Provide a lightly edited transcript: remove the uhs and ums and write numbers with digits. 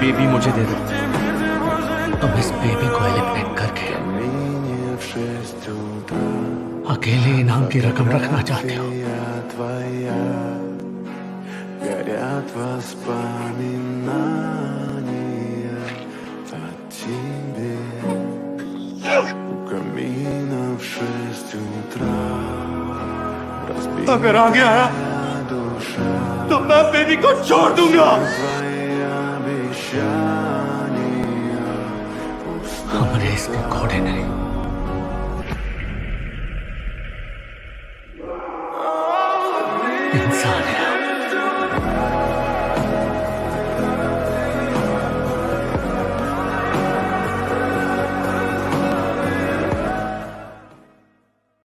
Baby मुझे दे दो। तुम इस बेबी को एलिमिनेट करके अकेले इनाम की रकम रखना चाहते हो। Горят воспоминания о тебе. У камина в 6 утра अगर आगे आया душа. तो मैं बेबी को छोड़ दूंगा। Твои обещания हमारे इसके घोड़े नहीं, इंसान है।